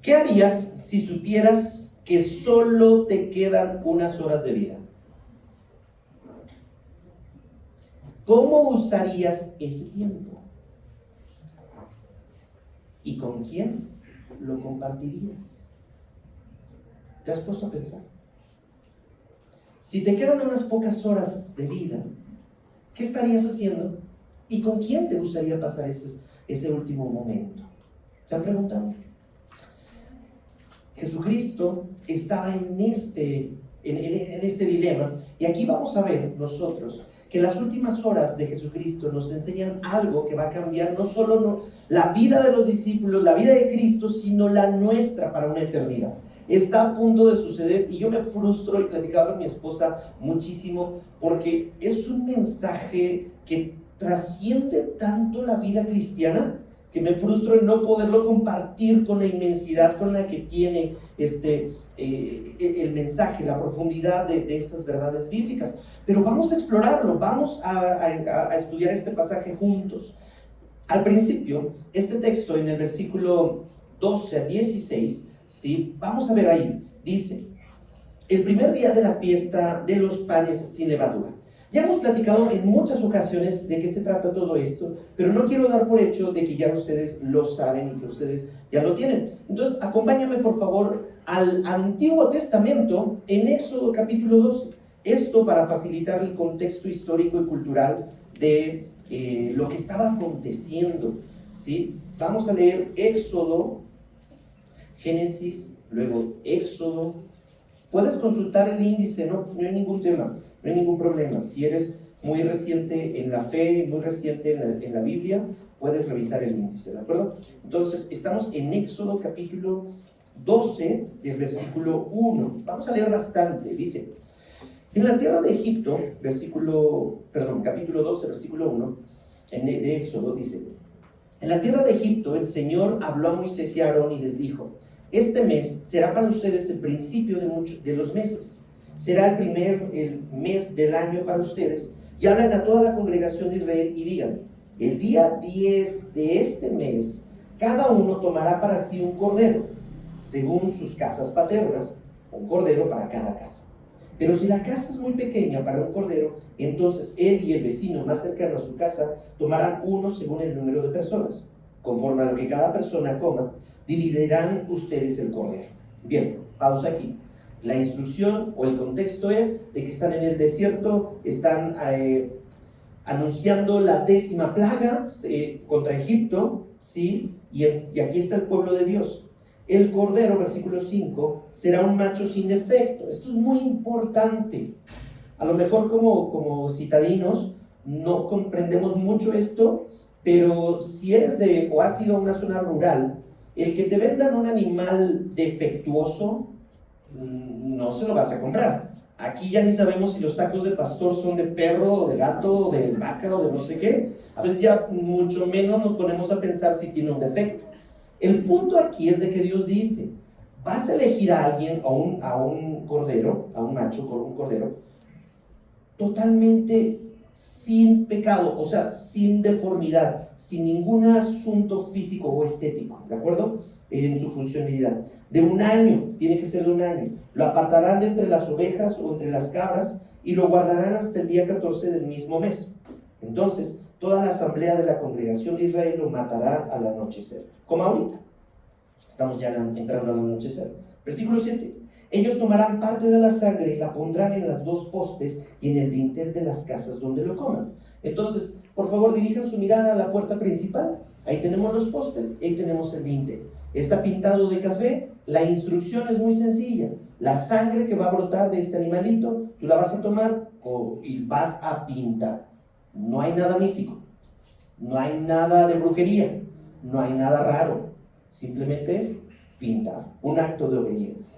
¿Qué harías si supieras que solo te quedan unas horas de vida? ¿Cómo usarías ese tiempo? ¿Y con quién lo compartirías? ¿Te has puesto a pensar? Si te quedan unas pocas horas de vida, ¿qué estarías haciendo? ¿Y con quién te gustaría pasar ese último momento? ¿Se han preguntado? Jesucristo estaba en este dilema, y aquí vamos a ver nosotros que las últimas horas de Jesucristo nos enseñan algo que va a cambiar no solo la vida de los discípulos, la vida de Cristo, sino la nuestra para una eternidad. Está a punto de suceder y yo me frustro, y platicaba con mi esposa muchísimo, porque es un mensaje que trasciende tanto la vida cristiana que me frustro en no poderlo compartir con la inmensidad con la que tiene el mensaje, la profundidad de estas verdades bíblicas. Pero vamos a explorarlo, vamos a estudiar este pasaje juntos. Al principio, este texto en el versículo 12 a 16, ¿sí? Vamos a ver ahí, dice: el primer día de la fiesta de los panes sin levadura. Ya hemos platicado en muchas ocasiones de qué se trata todo esto, pero no quiero dar por hecho de que ya ustedes lo saben y que ustedes ya lo tienen. Entonces, acompáñame por favor al Antiguo Testamento en Éxodo capítulo 12. Esto para facilitar el contexto histórico y cultural de lo que estaba aconteciendo, ¿sí? Vamos a leer Éxodo, Génesis, luego Éxodo. Puedes consultar el índice, no hay ningún tema, no hay ningún problema. Si eres muy reciente en la fe, muy reciente en la Biblia, puedes revisar el índice, ¿de acuerdo? Entonces, estamos en Éxodo capítulo 12, del versículo 1. Vamos a leer bastante. Dice: en la tierra de Egipto, capítulo 12, versículo 1, de Éxodo, dice: en la tierra de Egipto el Señor habló a Moisés y a Aarón y les dijo: este mes será para ustedes el principio de los meses. Será el mes del año para ustedes. Y hablen a toda la congregación de Israel y digan: el día 10 de este mes, cada uno tomará para sí un cordero, según sus casas paternas, un cordero para cada casa. Pero si la casa es muy pequeña para un cordero, entonces él y el vecino más cercano a su casa tomarán uno según el número de personas. Conforme a lo que cada persona coma, dividirán ustedes el cordero. Bien, pausa aquí. La instrucción o el contexto es de que están en el desierto, están anunciando la 10ª plaga contra Egipto, ¿sí? Y aquí está el pueblo de Dios. El cordero, versículo 5, será un macho sin defecto. Esto es muy importante. A lo mejor como citadinos no comprendemos mucho esto, pero si eres o has ido a una zona rural, el que te vendan un animal defectuoso, no se lo vas a comprar. Aquí ya ni sabemos si los tacos de pastor son de perro, o de gato, o de vaca, o de no sé qué. A veces ya mucho menos nos ponemos a pensar si tiene un defecto. El punto aquí es de que Dios dice: vas a elegir a alguien, a un cordero, a un macho con un cordero, totalmente sin pecado, o sea, sin deformidad, sin ningún asunto físico o estético, ¿de acuerdo? En su funcionalidad. De un año, tiene que ser de un año. Lo apartarán de entre las ovejas o entre las cabras y lo guardarán hasta el día 14 del mismo mes. Entonces, toda la asamblea de la congregación de Israel lo matará al anochecer. Como ahorita. Estamos ya entrando al anochecer. Versículo 7. Ellos tomarán parte de la sangre y la pondrán en las 2 postes y en el dintel de las casas donde lo coman. Entonces, por favor, dirijan su mirada a la puerta principal. Ahí tenemos los postes, ahí tenemos el dintel. Está pintado de café. La instrucción es muy sencilla. La sangre que va a brotar de este animalito, tú la vas a tomar y vas a pintar. No hay nada místico, no hay nada de brujería, no hay nada raro. Simplemente es pintar, un acto de obediencia.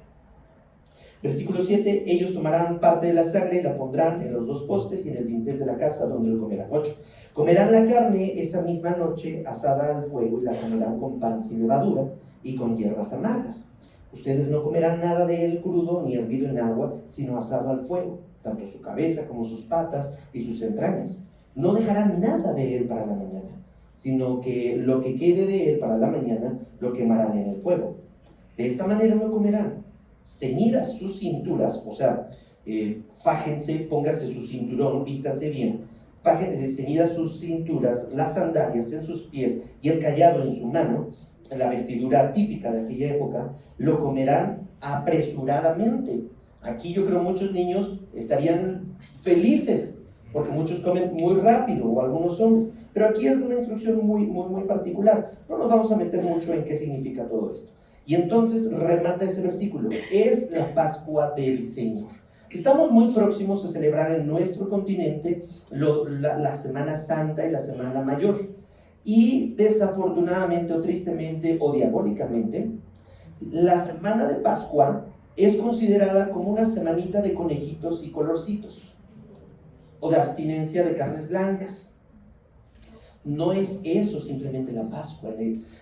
Versículo 7, ellos tomarán parte de la sangre y la pondrán en los 2 postes y en el dintel de la casa donde lo comerán. 8. Comerán la carne esa misma noche asada al fuego y la comerán con pan sin levadura y con hierbas amargas. Ustedes no comerán nada de él crudo ni hervido en agua, sino asado al fuego, tanto su cabeza como sus patas y sus entrañas. No dejarán nada de él para la mañana. sino que lo que quede de él para la mañana lo quemarán en el fuego. De esta manera lo comerán. Ceñidas sus cinturas, o sea, fájense, pónganse su cinturón, vístanse bien, fájense, ceñidas sus cinturas, las sandalias en sus pies y el cayado en su mano, la vestidura típica de aquella época, lo comerán apresuradamente. Aquí yo creo muchos niños estarían felices, porque muchos comen muy rápido, o algunos hombres, pero aquí es una instrucción muy particular. No nos vamos a meter mucho en qué significa todo esto. Y entonces remata ese versículo: es la Pascua del Señor. Estamos muy próximos a celebrar en nuestro continente la Semana Santa y la Semana Mayor. Y desafortunadamente o tristemente o diabólicamente, la Semana de Pascua es considerada como una semanita de conejitos y colorcitos, o de abstinencia de carnes blancas. No es eso simplemente la Pascua,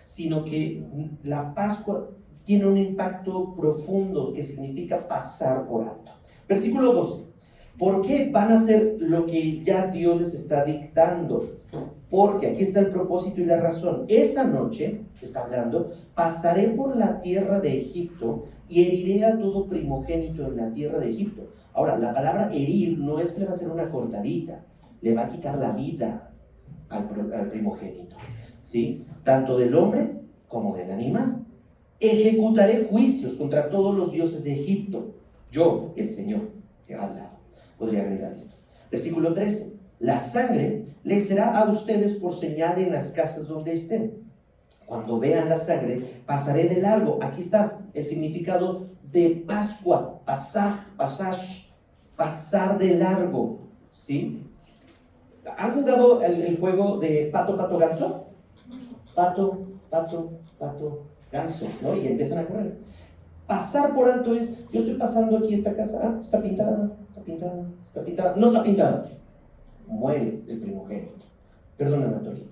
sino que la Pascua tiene un impacto profundo que significa pasar por alto. Versículo 12. ¿Por qué van a hacer lo que ya Dios les está dictando? Porque aquí está el propósito y la razón. Esa noche, está hablando, pasaré por la tierra de Egipto y heriré a todo primogénito en la tierra de Egipto. Ahora, la palabra herir no es que le va a hacer una cortadita, le va a quitar la vida al primogénito, ¿sí? Tanto del hombre como del animal. Ejecutaré juicios contra todos los dioses de Egipto. Yo, el Señor, he hablado. Podría agregar esto. Versículo 13. La sangre les será a ustedes por señal en las casas donde estén. Cuando vean la sangre, pasaré de largo. Aquí está el significado de Pascua, pasar de largo, ¿sí? ¿Han jugado el juego de pato, pato, ganso? Pato, pato, pato, ganso, ¿no? Y empiezan a correr. Pasar por alto es: yo estoy pasando aquí esta casa, está pintada, no está pintada. Muere el primogénito. Perdón, Anatoly.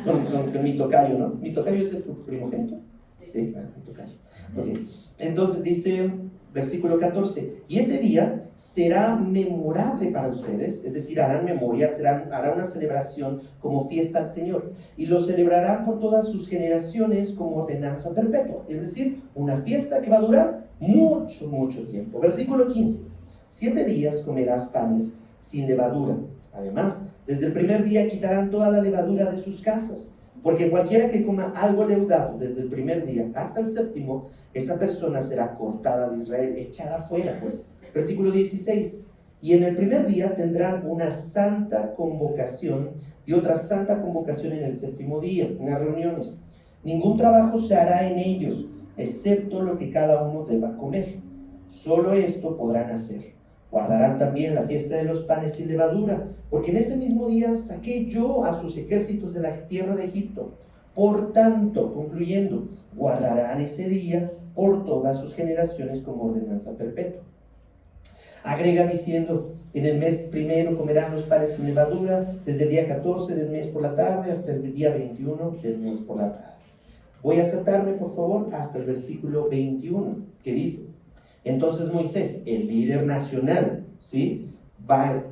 con mi tocayo, ¿no? ¿Mi tocayo es el primogénito? Sí, mi tocayo. Okay. Entonces dice, versículo 14: y ese día será memorable para ustedes, es decir, harán memoria, hará una celebración como fiesta al Señor, y lo celebrarán por todas sus generaciones como ordenanza perpetua, es decir, una fiesta que va a durar mucho tiempo. Versículo 15: 7 días comerás panes sin levadura. Además, desde el primer día quitarán toda la levadura de sus casas, porque cualquiera que coma algo leudado desde el primer día hasta el séptimo, esa persona será cortada de Israel, echada fuera, pues. Versículo 16: y en el primer día tendrán una santa convocación y otra santa convocación en el séptimo día, en las reuniones. Ningún trabajo se hará en ellos, excepto lo que cada uno deba comer. Solo esto podrán hacer. Guardarán también la fiesta de los panes sin levadura, porque en ese mismo día saqué yo a sus ejércitos de la tierra de Egipto. Por tanto, concluyendo, guardarán ese día por todas sus generaciones como ordenanza perpetua. Agrega diciendo: en el mes primero comerán los panes sin levadura, desde el día 14 del mes por la tarde hasta el día 21 del mes por la tarde. Voy a saltarme, por favor, hasta el versículo 21, que dice: entonces Moisés, el líder nacional, ¿sí?,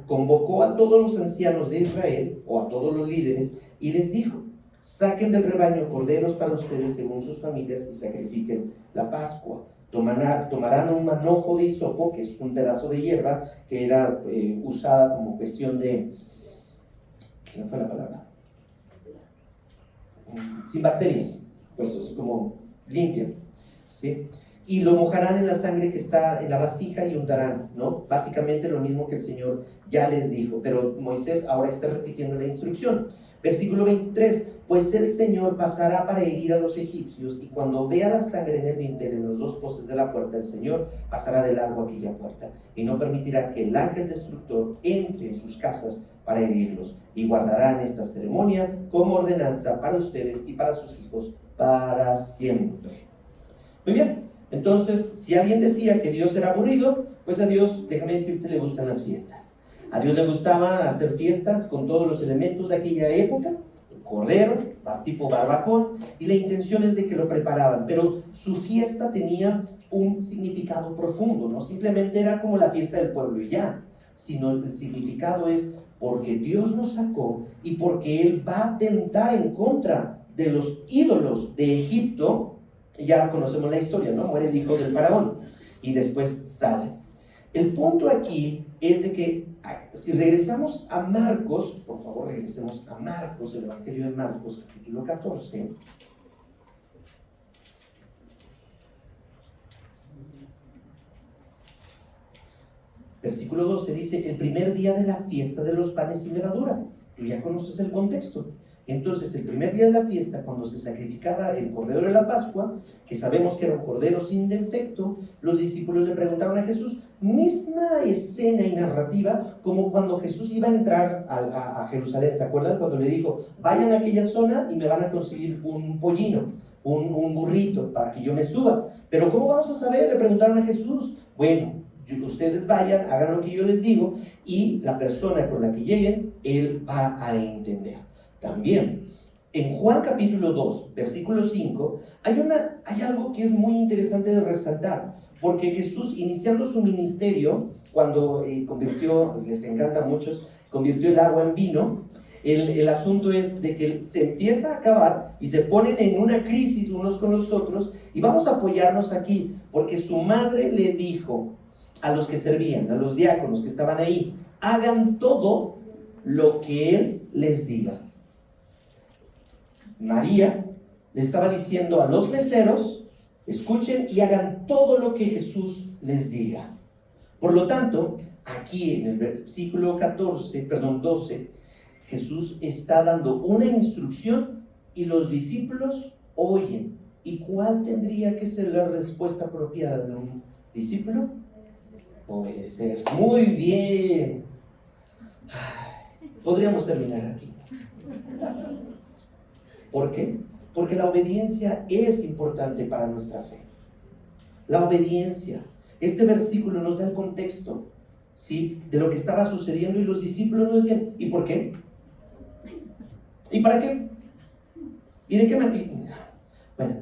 convocó a todos los ancianos de Israel, o a todos los líderes, y les dijo: saquen del rebaño corderos para ustedes según sus familias y sacrifiquen la Pascua. Tomarán un manojo de hisopo, que es un pedazo de hierba que era usada como cuestión de, ¿qué fue la palabra? Sin bacterias, pues así como limpia, ¿sí? Y lo mojarán en la sangre que está en la vasija y untarán, ¿no? Básicamente lo mismo que el Señor ya les dijo, pero Moisés ahora está repitiendo la instrucción. Versículo 23: pues el Señor pasará para herir a los egipcios, y cuando vea la sangre en el dintel en los 2 postes de la puerta, el Señor pasará de largo aquella puerta, y no permitirá que el ángel destructor entre en sus casas para herirlos, y guardarán esta ceremonia como ordenanza para ustedes y para sus hijos para siempre. Muy bien. Entonces, si alguien decía que Dios era aburrido, pues a Dios, déjame decirte, le gustan las fiestas. A Dios le gustaba hacer fiestas con todos los elementos de aquella época, el cordero, tipo barbacoa, y la intención es de que lo preparaban, pero su fiesta tenía un significado profundo, no simplemente era como la fiesta del pueblo y ya, sino el significado es: porque Dios nos sacó y porque Él va a atentar en contra de los ídolos de Egipto. Ya conocemos la historia, ¿no? Muere el hijo del faraón y después sale. El punto aquí es de que si regresamos a Marcos, por favor regresemos a Marcos, el Evangelio de Marcos, capítulo 14. Versículo 12 dice, el primer día de la fiesta de los panes sin levadura. Tú ya conoces el contexto. Entonces, el primer día de la fiesta, cuando se sacrificaba el cordero de la Pascua, que sabemos que era un cordero sin defecto, los discípulos le preguntaron a Jesús, misma escena y narrativa, como cuando Jesús iba a entrar a Jerusalén. ¿Se acuerdan? Cuando le dijo, vayan a aquella zona y me van a conseguir un pollino, un burrito, para que yo me suba. Pero ¿cómo vamos a saber? Le preguntaron a Jesús. Bueno, ustedes vayan, hagan lo que yo les digo, y la persona con la que lleguen, Él va a entender. También, en Juan capítulo 2, versículo 5, hay algo que es muy interesante de resaltar, porque Jesús, iniciando su ministerio, cuando convirtió, les encanta a muchos, convirtió el agua en vino, el asunto es de que se empieza a acabar y se ponen en una crisis unos con los otros, y vamos a apoyarnos aquí, porque su madre le dijo a los que servían, a los diáconos que estaban ahí, hagan todo lo que Él les diga. María le estaba diciendo a los meseros, escuchen y hagan todo lo que Jesús les diga. Por lo tanto, aquí en el versículo 12, Jesús está dando una instrucción y los discípulos oyen. ¿Y cuál tendría que ser la respuesta apropiada de un discípulo? Obedecer. Muy bien. Podríamos terminar aquí. ¿Por qué? Porque la obediencia es importante para nuestra fe. La obediencia. Este versículo nos da el contexto, ¿sí?, de lo que estaba sucediendo, y los discípulos nos decían, ¿y por qué? ¿Y para qué? ¿Y de qué manera? Bueno,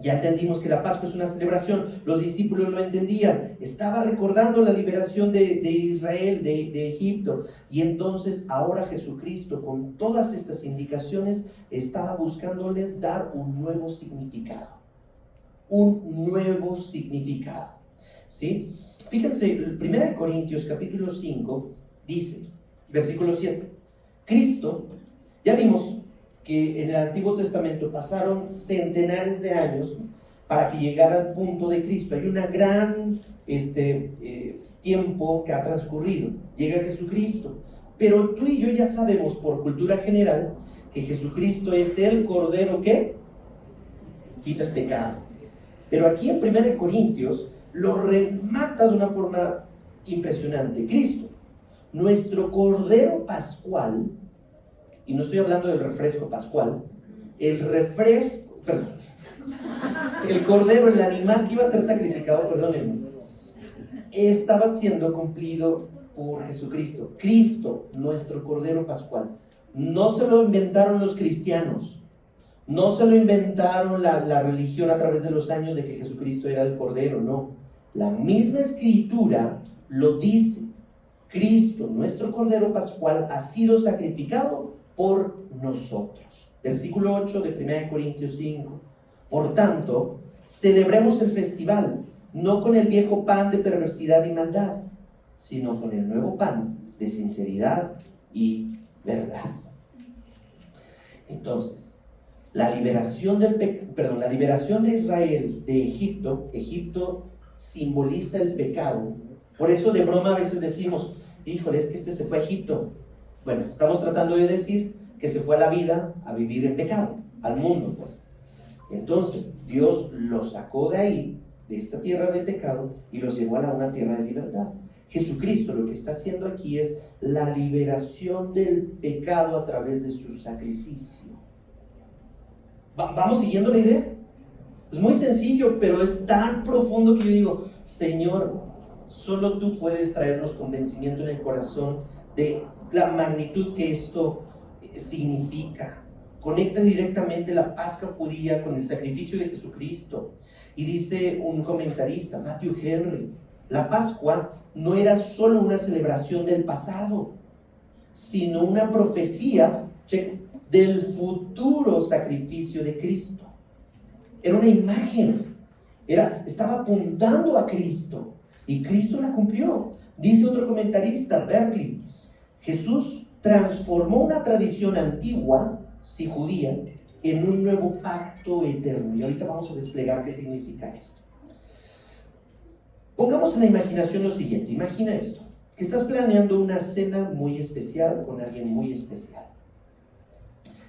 ya entendimos que la Pascua es una celebración, los discípulos lo entendían, estaba recordando la liberación de Israel, de Egipto, y entonces ahora Jesucristo, con todas estas indicaciones, estaba buscándoles dar un nuevo significado. Un nuevo significado, ¿sí? Fíjense, 1 Corintios capítulo 5 dice, versículo 7, Cristo, ya vimos que en el Antiguo Testamento pasaron centenares de años para que llegara al punto de Cristo. Hay un gran tiempo que ha transcurrido. Llega Jesucristo. Pero tú y yo ya sabemos por cultura general que Jesucristo es el Cordero que quita el pecado. Pero aquí en 1 Corintios lo remata de una forma impresionante. Cristo, nuestro Cordero Pascual, y no estoy hablando del refresco pascual, el cordero, el animal que iba a ser sacrificado, perdónenme, estaba siendo cumplido por Jesucristo. Cristo, nuestro cordero pascual. No se lo inventaron los cristianos, no se lo inventaron la religión a través de los años de que Jesucristo era el cordero, no. La misma escritura lo dice. Cristo, nuestro cordero pascual, ha sido sacrificado por nosotros. Versículo 8 de 1 Corintios 5. Por tanto, celebremos el festival, no con el viejo pan de perversidad y maldad, sino con el nuevo pan de sinceridad y verdad. Entonces, la liberación de Israel de Egipto, Egipto simboliza el pecado. Por eso de broma a veces decimos, híjole, es que se fue a Egipto. Bueno, estamos tratando de decir que se fue a la vida a vivir en pecado, al mundo, pues. Entonces, Dios los sacó de ahí, de esta tierra de pecado, y los llevó a una tierra de libertad. Jesucristo lo que está haciendo aquí es la liberación del pecado a través de su sacrificio. ¿Vamos siguiendo la idea? Es muy sencillo, pero es tan profundo que yo digo, Señor, solo tú puedes traernos convencimiento en el corazón de la magnitud que esto significa. Conecta directamente la Pascua judía con el sacrificio de Jesucristo. Y dice un comentarista, Matthew Henry, la Pascua no era solo una celebración del pasado, sino una profecía del futuro sacrificio de Cristo. Era una imagen, estaba apuntando a Cristo, y Cristo la cumplió. Dice otro comentarista, Berkeley, Jesús transformó una tradición antigua, sí judía, en un nuevo pacto eterno. Y ahorita vamos a desplegar qué significa esto. Pongamos en la imaginación lo siguiente. Imagina esto, que estás planeando una cena muy especial con alguien muy especial,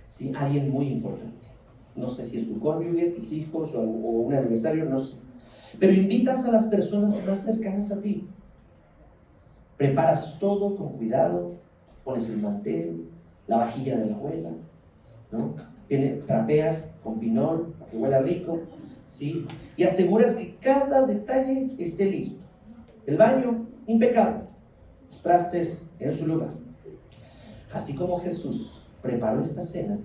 ¿sí? Alguien muy importante. No sé si es tu cónyuge, tus hijos o un aniversario, no sé. Pero invitas a las personas más cercanas a ti. Preparas todo con cuidado, pones el mantel, la vajilla de la abuela, ¿no? Trapeas con pinol para que huela rico, ¿sí? Y aseguras que cada detalle esté listo. El baño, impecable. Los trastes en su lugar. Así como Jesús preparó esta cena,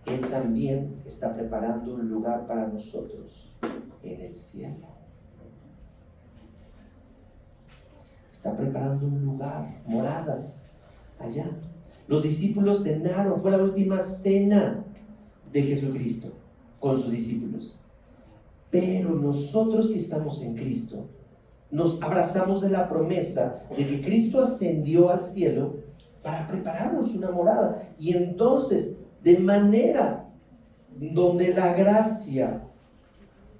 Él también está preparando un lugar para nosotros en el cielo. Está preparando un lugar, moradas, allá. Los discípulos cenaron, fue la última cena de Jesucristo con sus discípulos. Pero nosotros que estamos en Cristo, nos abrazamos de la promesa de que Cristo ascendió al cielo para prepararnos una morada. Y entonces, de manera donde la gracia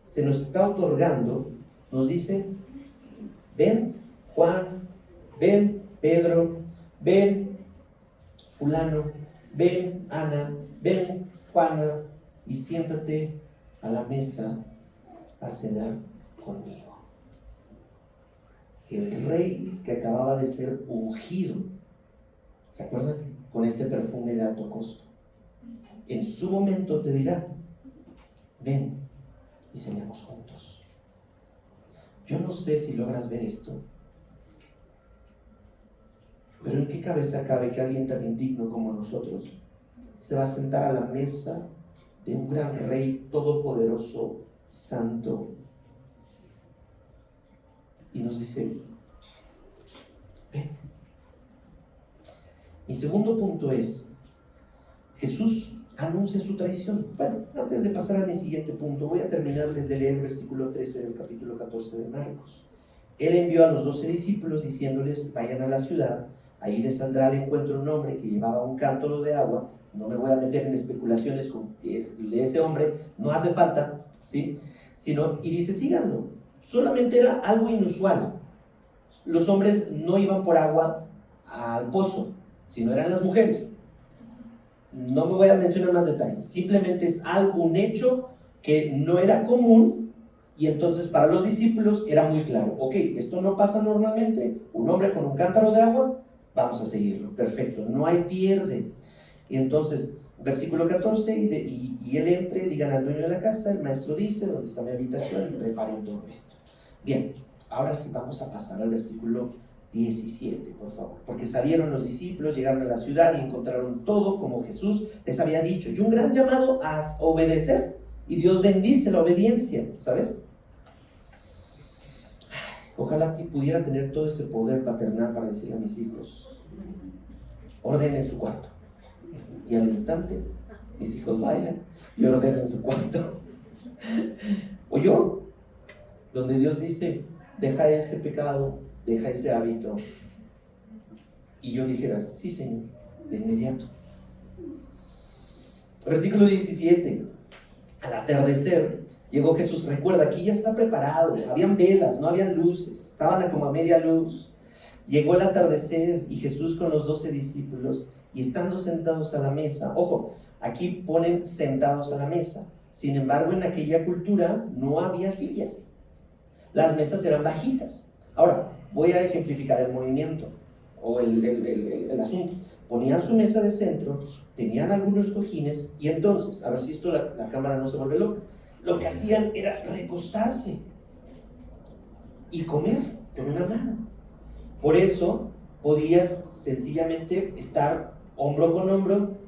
se nos está otorgando, nos dice: ven Juan, ven Pedro, ven fulano, ven Ana, ven Juana, y siéntate a la mesa a cenar conmigo. El rey que acababa de ser ungido, ¿se acuerdan? Con este perfume de alto costo, en su momento te dirá: ven y cenemos juntos. Yo no sé si logras ver esto, pero ¿en qué cabeza cabe que alguien tan indigno como nosotros se va a sentar a la mesa de un gran rey todopoderoso, santo, y nos dice: ven? Mi segundo punto es: Jesús anuncia su traición. Bueno, antes de pasar a mi siguiente punto, voy a terminar de leer el versículo 13 del capítulo 14 de Marcos. Él envió a los 12 discípulos diciéndoles: vayan a la ciudad, ahí les saldrá al encuentro un hombre que llevaba un cántaro de agua. No me voy a meter en especulaciones con ese hombre, no hace falta, ¿sí? Y dice: síganlo. Solamente era algo inusual. Los hombres no iban por agua al pozo, sino eran las mujeres. No me voy a mencionar más detalles, simplemente es un hecho que no era común, y entonces para los discípulos era muy claro: ok, esto no pasa normalmente, un hombre con un cántaro de agua, vamos a seguirlo, perfecto, no hay pierde. Y entonces, versículo 14, y él entre, digan al dueño de la casa: el maestro dice, ¿dónde está mi habitación? Y preparen todo esto. Bien, ahora sí vamos a pasar al versículo 17, por favor. Porque salieron los discípulos, llegaron a la ciudad y encontraron todo como Jesús les había dicho. Y un gran llamado a obedecer. Y Dios bendice la obediencia, ¿sabes? Ojalá que pudiera tener todo ese poder paternal para decirle a mis hijos: ordenen su cuarto. Y al instante, mis hijos vayan y ordenen su cuarto. O yo, donde Dios dice: deja ese pecado, deja ese hábito, y yo dijera: sí, Señor, de inmediato. Versículo 17. Al atardecer llegó Jesús. Recuerda, aquí ya está preparado. Habían velas, no habían luces, estaban como a media luz. Llegó el atardecer y Jesús con los 12 discípulos, y estando sentados a la mesa. Ojo, aquí ponen sentados a la mesa. Sin embargo, en aquella cultura no había sillas. Las mesas eran bajitas. Ahora, voy a ejemplificar el movimiento o el asunto. Ponían su mesa de centro, tenían algunos cojines, y entonces, a ver si esto la cámara no se vuelve loca, lo que hacían era recostarse y comer con una mano. Por eso podías sencillamente estar hombro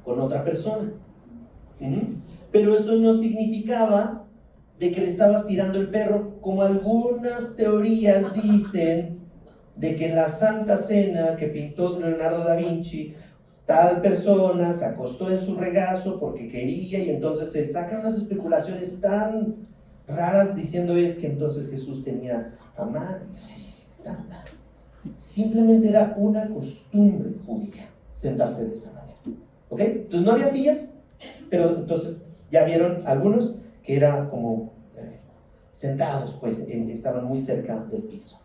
con otra persona. Pero eso no significaba de que le estabas tirando el perro, como algunas teorías dicen, de que en la Santa Cena que pintó Leonardo da Vinci, tal persona se acostó en su regazo porque quería, y entonces se sacan unas especulaciones tan raras diciendo es que entonces Jesús tenía amante. Simplemente era una costumbre judía sentarse de esa manera. ¿Ok? Entonces no había sillas, pero entonces ya vieron algunos que eran como sentados, pues estaban muy cerca del piso.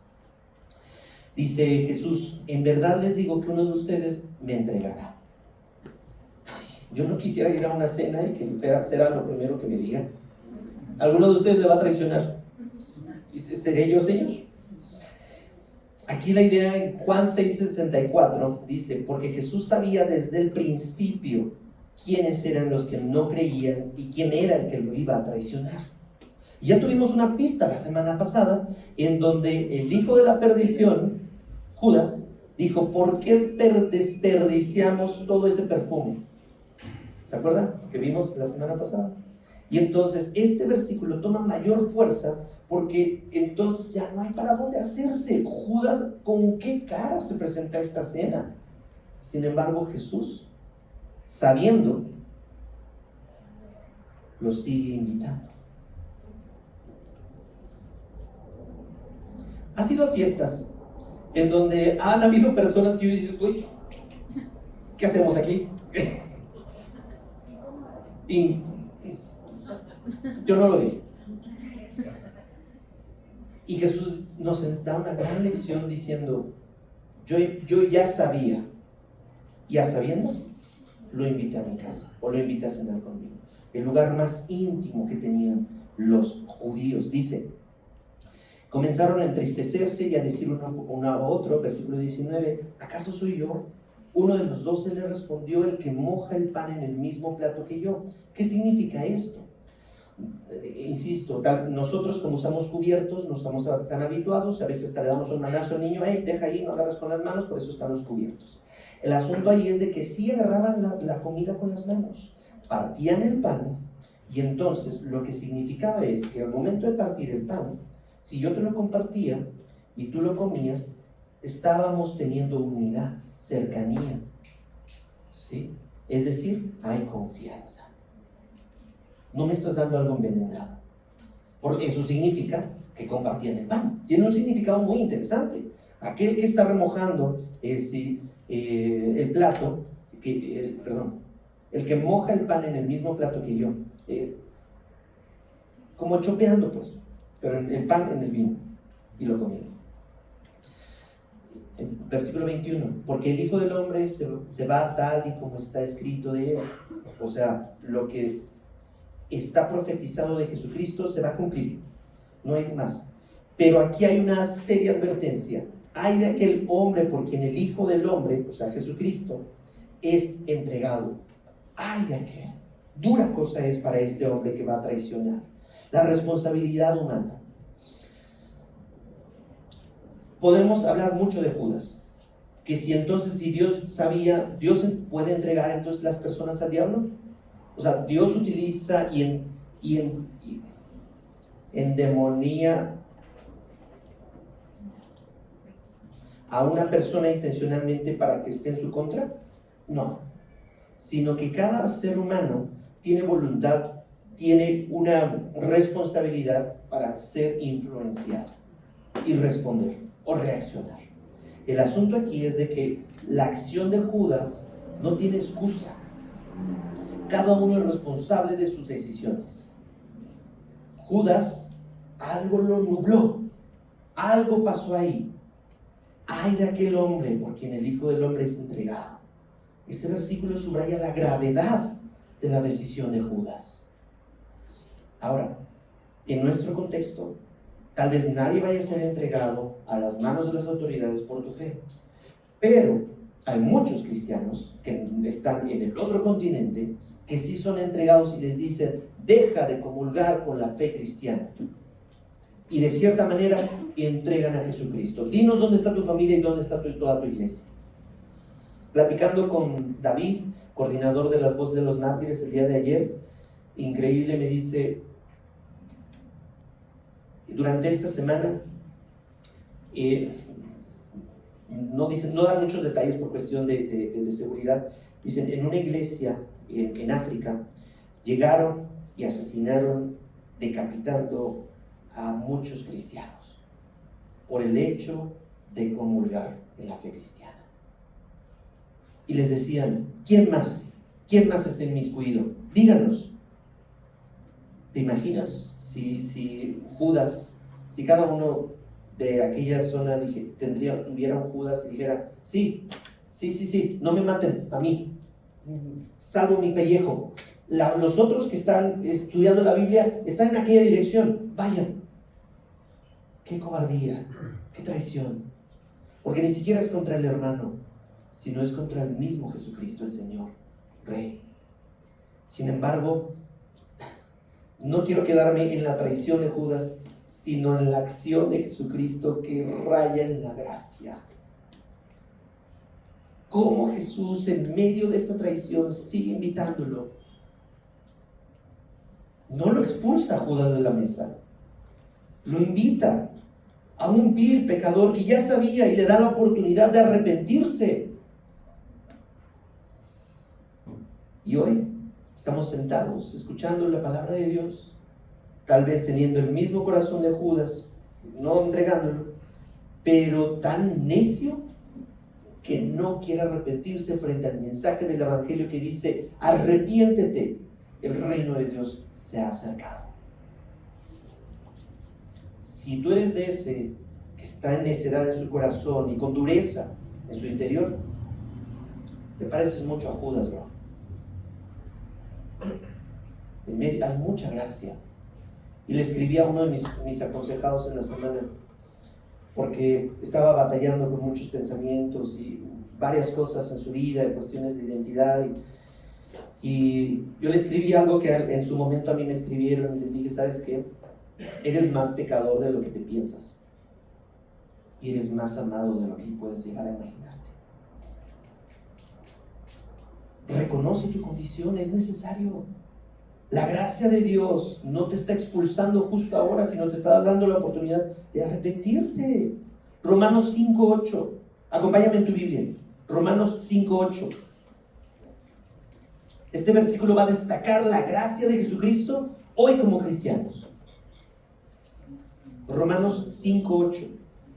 Dice Jesús, en verdad les digo que uno de ustedes me entregará. Ay, yo no quisiera ir a una cena y que será lo primero que me diga. ¿Alguno de ustedes me va a traicionar? ¿Seré yo, Señor? Aquí la idea en Juan 6:64 dice, porque Jesús sabía desde el principio quiénes eran los que no creían y quién era el que lo iba a traicionar. Y ya tuvimos una pista la semana pasada en donde el hijo de la perdición, Judas, dijo, ¿por qué desperdiciamos todo ese perfume? ¿Se acuerdan? Que vimos la semana pasada. Y entonces este versículo toma mayor fuerza porque entonces ya no hay para dónde hacerse. Judas, ¿con qué cara se presenta a esta cena? Sin embargo, Jesús, sabiendo, lo sigue invitando. Ha sido fiestas en donde han habido personas que dicen, uy, ¿qué hacemos aquí? Y yo no lo dije. Y Jesús nos da una gran lección diciendo, yo ya sabía, y a sabiendas, lo invité a mi casa, o lo invité a cenar conmigo. El lugar más íntimo que tenían los judíos. Dice, comenzaron a entristecerse y a decir uno a otro, versículo 19, ¿acaso soy yo? Uno de los 12 le respondió, el que moja el pan en el mismo plato que yo. ¿Qué significa esto? Insisto, nosotros como usamos cubiertos, no estamos tan habituados, a veces hasta le damos un manazo al niño, hey, deja ahí, no agarras con las manos, por eso están los cubiertos. El asunto ahí es de que sí agarraban la comida con las manos, partían el pan, y entonces lo que significaba es que al momento de partir el pan, si yo te lo compartía y tú lo comías, estábamos teniendo unidad, cercanía, ¿sí? Es decir, hay confianza. No me estás dando algo envenenado. Por eso significa que compartían el pan. Tiene un significado muy interesante. Aquel que está remojando el plato, el que moja el pan en el mismo plato que yo, como chopeando pues, pero el pan en el vino, y lo comí. Versículo 21, porque el Hijo del Hombre se va tal y como está escrito de él. O sea, lo que está profetizado de Jesucristo se va a cumplir, no hay más. Pero aquí hay una seria advertencia. Hay de aquel hombre por quien el Hijo del Hombre, o sea Jesucristo, es entregado. Ay de aquel. Dura cosa es para este hombre que va a traicionar. La responsabilidad humana. Podemos hablar mucho de Judas, que si Dios sabía, Dios puede entregar entonces las personas al diablo. O sea, Dios utiliza y endemonia a una persona intencionalmente para que esté en su contra. No, sino que cada ser humano tiene voluntad, tiene una responsabilidad para ser influenciado y responder o reaccionar. El asunto aquí es de que la acción de Judas no tiene excusa. Cada uno es responsable de sus decisiones. Judas, algo lo nubló, algo pasó ahí. Ay de aquel hombre por quien el Hijo del Hombre es entregado. Este versículo subraya la gravedad de la decisión de Judas. Ahora, en nuestro contexto, tal vez nadie vaya a ser entregado a las manos de las autoridades por tu fe, pero hay muchos cristianos que están en el otro continente que sí son entregados y les dicen, deja de comulgar con la fe cristiana. Y de cierta manera entregan a Jesucristo. Dinos dónde está tu familia y dónde está toda tu iglesia. Platicando con David, coordinador de las Voces de los Mártires el día de ayer, increíble, me dice, durante esta semana, no dan muchos detalles por cuestión de seguridad, Dicen, en una iglesia en África, llegaron y asesinaron, decapitando a muchos cristianos por el hecho de comulgar en la fe cristiana. Y les decían, ¿quién más? ¿Quién más está inmiscuido? Díganos. ¿Te imaginas si Judas, si cada uno de aquella zona tuviera un Judas y dijera, sí, no me maten a mí, salvo mi pellejo. Los otros que están estudiando la Biblia están en aquella dirección, vayan. Qué cobardía, qué traición, porque ni siquiera es contra el hermano, sino es contra el mismo Jesucristo, el Señor, Rey. Sin embargo, no quiero quedarme en la traición de Judas, sino en la acción de Jesucristo que raya en la gracia. Cómo Jesús, en medio de esta traición, sigue invitándolo. No lo expulsa a Judas de la mesa, lo invita a un vil pecador que ya sabía y le da la oportunidad de arrepentirse. Y hoy estamos sentados escuchando la palabra de Dios, tal vez teniendo el mismo corazón de Judas, no entregándolo, pero tan necio que no quiere arrepentirse frente al mensaje del Evangelio que dice, arrepiéntete, el reino de Dios se ha acercado. Si tú eres de ese que está en necedad en su corazón y con dureza en su interior, te pareces mucho a Judas, bro. En medio hay mucha gracia. Y le escribí a uno de mis aconsejados en la semana, porque estaba batallando con muchos pensamientos y varias cosas en su vida, cuestiones de identidad. Y yo le escribí algo que en su momento a mí me escribieron y les dije, ¿sabes qué? Eres más pecador de lo que te piensas. Y eres más amado de lo que puedes llegar a imaginarte. Reconoce tu condición, es necesario. La gracia de Dios no te está expulsando justo ahora, sino te está dando la oportunidad de arrepentirte. Romanos 5:8. Acompáñame en tu Biblia. Romanos 5:8. Este versículo va a destacar la gracia de Jesucristo hoy como cristianos. Romanos 5:8.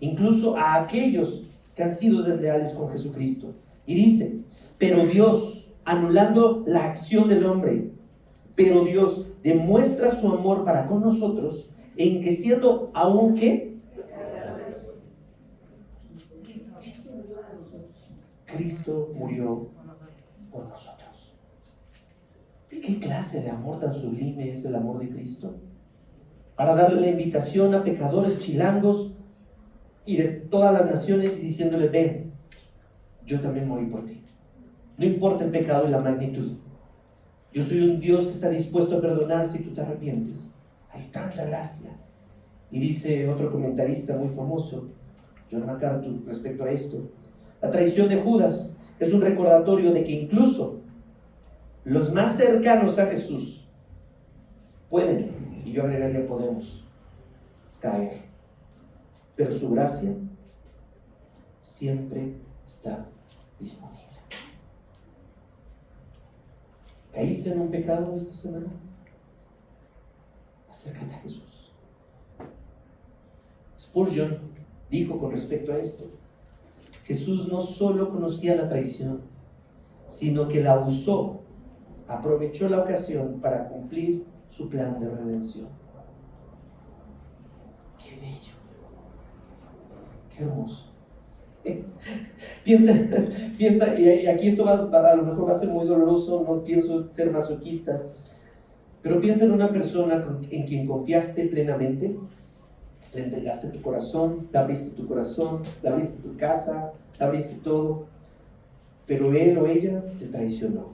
Incluso a aquellos que han sido desleales con Jesucristo. Y dice, pero Dios, anulando la acción del hombre, pero Dios demuestra su amor para con nosotros en que siendo aún ¿qué? Cristo murió por nosotros. ¿Qué clase de amor tan sublime es el amor de Cristo? Para darle la invitación a pecadores chilangos y de todas las naciones y diciéndole, ven, yo también morí por ti. No importa el pecado y la magnitud. Yo soy un Dios que está dispuesto a perdonar si tú te arrepientes. Hay tanta gracia. Y dice otro comentarista muy famoso, John MacArthur, respecto a esto, la traición de Judas es un recordatorio de que incluso los más cercanos a Jesús pueden, y yo agregaría podemos, caer. Pero su gracia siempre está disponible. ¿Caíste en un pecado esta semana? Acércate a Jesús. Spurgeon dijo con respecto a esto, Jesús no solo conocía la traición, sino que la usó, aprovechó la ocasión para cumplir su plan de redención. ¡Qué bello! ¡Qué hermoso! Piensa, y aquí esto a lo mejor va a ser muy doloroso, no pienso ser masoquista, pero piensa en una persona en quien confiaste plenamente, le entregaste tu corazón, le abriste tu corazón, le abriste tu casa, le abriste todo, pero él o ella te traicionó.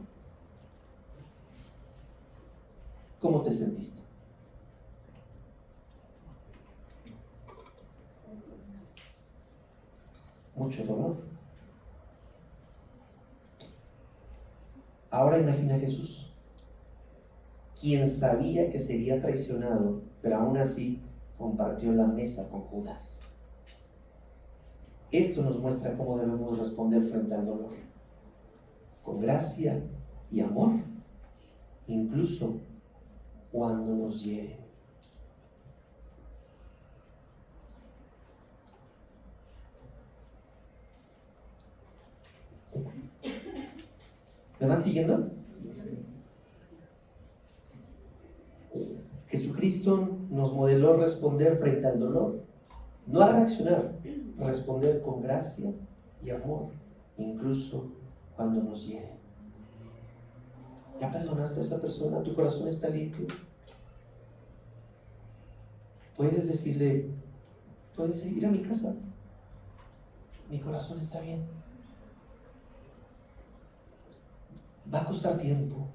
¿Cómo te sentiste? Mucho dolor. Ahora imagina a Jesús, quien sabía que sería traicionado, pero aún así compartió la mesa con Judas. Esto nos muestra cómo debemos responder frente al dolor. con gracia y amor, incluso cuando nos hieren. ¿Me van siguiendo? Jesucristo nos modeló responder frente al dolor, no a reaccionar, responder con gracia y amor, incluso cuando nos hieren. ¿Ya perdonaste a esa persona? ¿Tu corazón está limpio? Puedes decirle, puedes ir a mi casa, mi corazón está bien. Va a costar tiempo.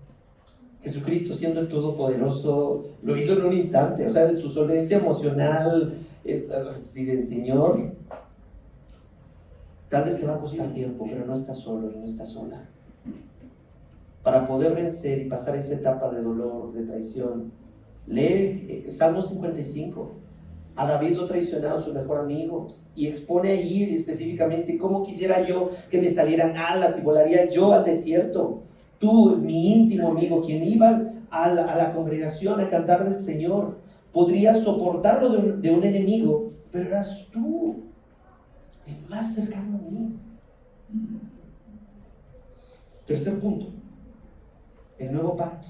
Jesucristo, siendo el Todopoderoso, lo hizo en un instante. O sea, su solvencia emocional es así de: Señor, tal vez te va a costar tiempo, pero no estás solo y no estás sola. Para poder vencer y pasar esa etapa de dolor, de traición, lee Salmo 55. A David lo traicionaba su mejor amigo y expone ahí específicamente: cómo quisiera yo que me salieran alas y volaría yo al desierto. Tú, mi íntimo amigo, quien iba a la congregación a cantar del Señor, podrías soportarlo de un enemigo, pero eras tú el más cercano a mí. Tercer punto, el nuevo pacto.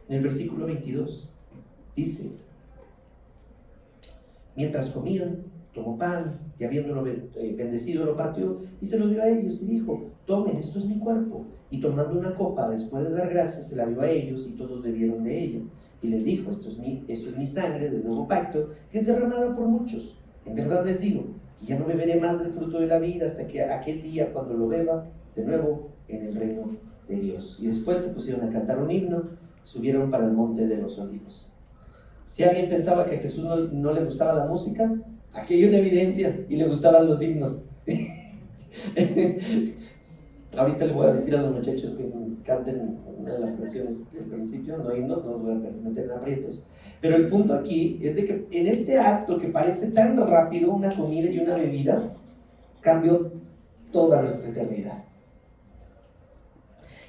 En el versículo 22 dice: mientras comían, tomó pan y habiéndolo bendecido, lo partió y se lo dio a ellos y dijo: tomen, esto es mi cuerpo. Y tomando una copa, después de dar gracias, se la dio a ellos y todos bebieron de ella. Y les dijo: esto es mi sangre del nuevo pacto, que es derramada por muchos. En verdad les digo que ya no beberé más del fruto de la vida hasta que aquel día cuando lo beba de nuevo en el reino de Dios. Y después se pusieron a cantar un himno, subieron para el monte de los olivos. Si alguien pensaba que a Jesús no le gustaba la música, aquí hay una evidencia, y le gustaban los himnos. Ahorita le voy a decir a los muchachos que canten una de las canciones del principio, no himnos, no los voy a meter en aprietos. Pero el punto aquí es de que en este acto que parece tan rápido, una comida y una bebida, cambió toda nuestra eternidad.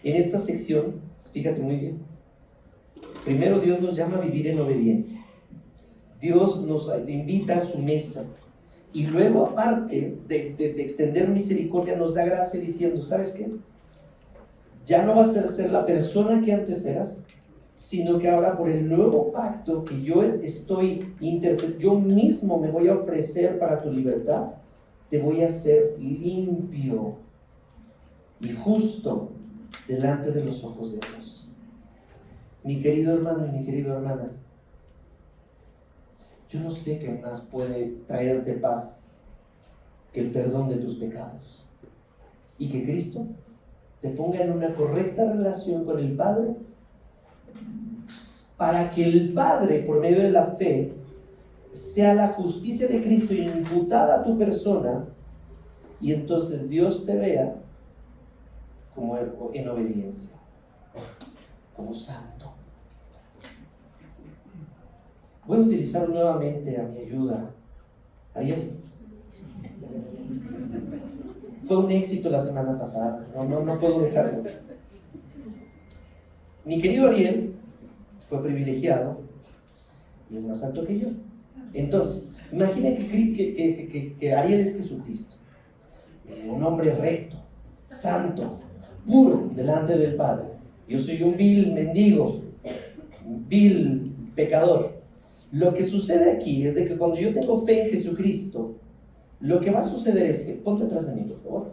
En esta sección, fíjate muy bien, primero Dios nos llama a vivir en obediencia. Dios nos invita a su mesa. Y luego, aparte de extender misericordia, nos da gracia diciendo: ¿sabes qué? Ya no vas a ser la persona que antes eras, sino que ahora por el nuevo pacto que yo yo mismo me voy a ofrecer para tu libertad, te voy a hacer limpio y justo delante de los ojos de Dios. Mi querido hermano y mi querida hermana, yo no sé qué más puede traerte paz que el perdón de tus pecados, y que Cristo te ponga en una correcta relación con el Padre, para que el Padre, por medio de la fe, sea la justicia de Cristo imputada a tu persona, y entonces Dios te vea como en obediencia, como santo. Voy a utilizar nuevamente a mi ayuda, Ariel. Fue un éxito la semana pasada, no puedo dejarlo. Mi querido Ariel fue privilegiado y es más alto que yo. Entonces, imaginen que Ariel es Jesucristo, un hombre recto, santo, puro delante del Padre. Yo soy un vil mendigo, un vil pecador. Lo que sucede aquí es de que cuando yo tengo fe en Jesucristo, lo que va a suceder es que, ponte atrás de mí, por favor.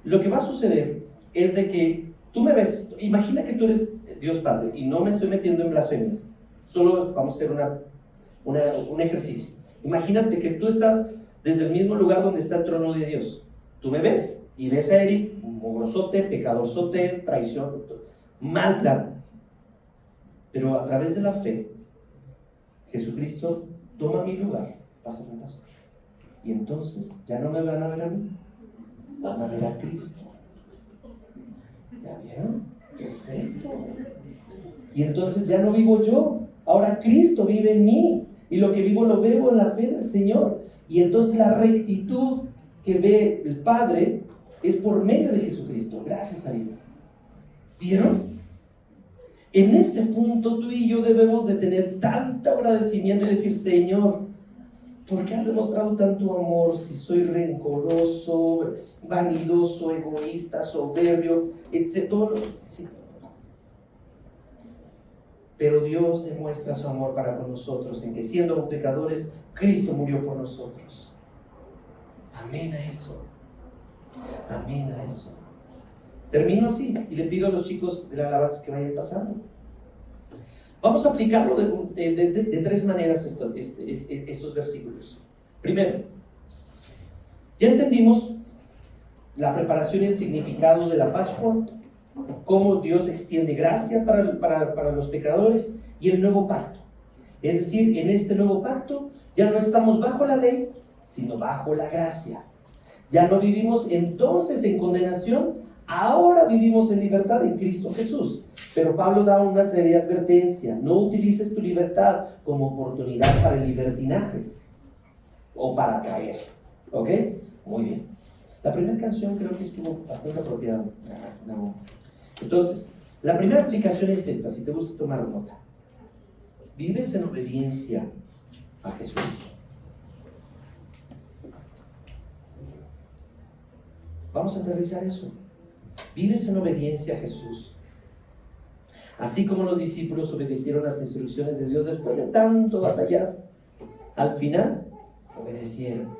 Lo que va a suceder es de que tú me ves, imagina que tú eres Dios Padre, y no me estoy metiendo en blasfemias, solo vamos a hacer un ejercicio. Imagínate que tú estás desde el mismo lugar donde está el trono de Dios. Tú me ves y ves a Eric, mugrosote, pecadorzote, traición, mal plan. Pero a través de la fe, Jesucristo toma mi lugar, pasa mi paso. Y entonces ya no me van a ver a mí, van a ver a Cristo. ¿Ya vieron? Perfecto. Y entonces ya no vivo yo, ahora Cristo vive en mí. Y lo que vivo lo veo en la fe del Señor. Y entonces la rectitud que ve el Padre es por medio de Jesucristo. Gracias a Él. ¿Vieron? En este punto tú y yo debemos de tener tanto agradecimiento y decir: Señor, ¿por qué has demostrado tanto amor si soy rencoroso, vanidoso, egoísta, soberbio, etcétera? Sí. Pero Dios demuestra su amor para con nosotros en que, siendo pecadores, Cristo murió por nosotros. Amén a eso. Amén a eso. Termino así y le pido a los chicos de la alabanza que vayan pasando. Vamos a aplicarlo de tres maneras estos versículos. Primero, ya entendimos la preparación y el significado de la Pascua, cómo Dios extiende gracia para los pecadores, y el nuevo pacto. Es decir, en este nuevo pacto ya no estamos bajo la ley, sino bajo la gracia. Ya no vivimos entonces en condenación, ahora vivimos en libertad en Cristo Jesús. Pero Pablo da una seria advertencia: no utilices tu libertad como oportunidad para el libertinaje o para caer. ¿Ok? Muy bien. La primera canción creo que estuvo bastante apropiada. No. Entonces, la primera aplicación es esta, si te gusta tomar nota. Vives en obediencia a Jesús. Vamos a aterrizar eso. Vives en obediencia a Jesús. Así como los discípulos obedecieron las instrucciones de Dios después de tanto batallar, al final obedecieron.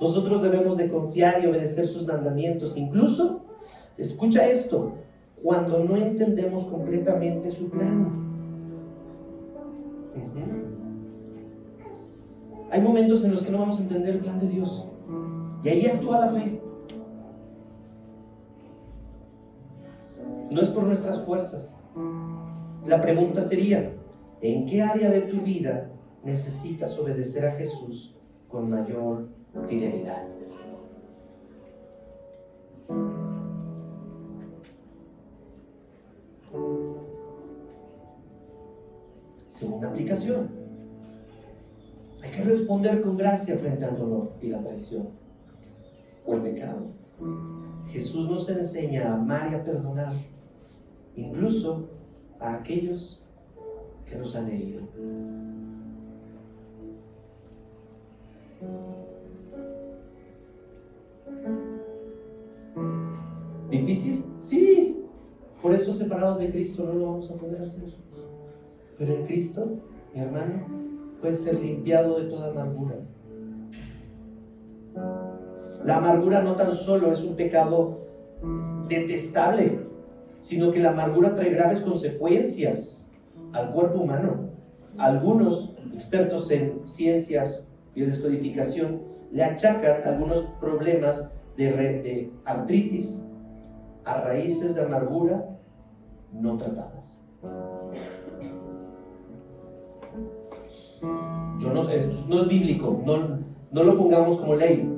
Nosotros debemos de confiar y obedecer sus mandamientos, incluso, escucha esto, cuando no entendemos completamente su plan. Hay momentos en los que no vamos a entender el plan de Dios, y ahí actúa la fe. No es por nuestras fuerzas. La pregunta sería: ¿en qué área de tu vida necesitas obedecer a Jesús con mayor fidelidad? Segunda aplicación: hay que responder con gracia frente al dolor y la traición o el pecado. Jesús nos enseña a amar y a perdonar, incluso a aquellos que nos han herido. ¿Difícil? Sí. Por eso, separados de Cristo, no lo vamos a poder hacer. Pero en Cristo, mi hermano, puedes ser limpiado de toda amargura. La amargura no tan solo es un pecado detestable, sino que la amargura trae graves consecuencias al cuerpo humano. Algunos expertos en ciencias y descodificación le achacan algunos problemas de artritis a raíces de amargura no tratadas. Yo no sé, no es bíblico, no lo pongamos como ley,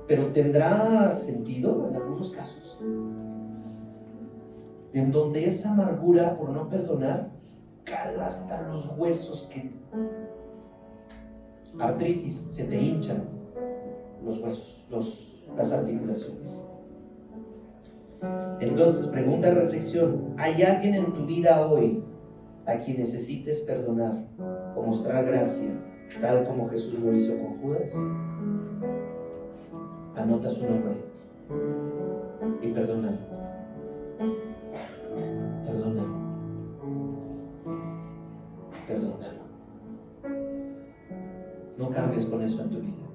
pero tendrá sentido en algunos casos, en donde esa amargura por no perdonar cala hasta los huesos, que artritis, se te hinchan los huesos, las articulaciones. Entonces, pregunta y reflexión: ¿hay alguien en tu vida hoy a quien necesites perdonar o mostrar gracia, tal como Jesús lo hizo con Judas? Anota su nombre y perdónalo. Perdónalo. Perdónalo. No cargues con eso en tu vida.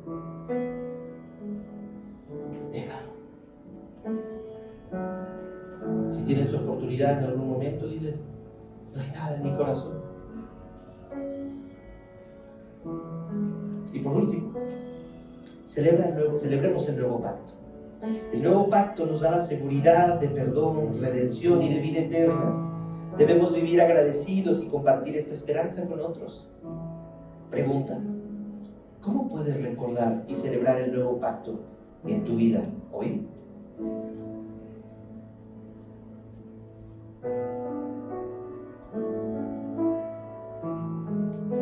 Déjalo. Si tienes oportunidad en algún momento, dile: no hay nada en mi corazón. Y por último, celebremos el nuevo pacto. El nuevo pacto nos da la seguridad de perdón, redención y de vida eterna. Debemos vivir agradecidos y compartir esta esperanza con otros. Pregunta: ¿cómo puedes recordar y celebrar el nuevo pacto en tu vida hoy?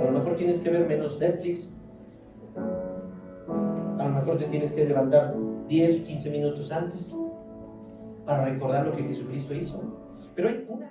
A lo mejor tienes que ver menos Netflix. A lo mejor te tienes que levantar 10 o 15 minutos antes para recordar lo que Jesucristo hizo. Pero hay una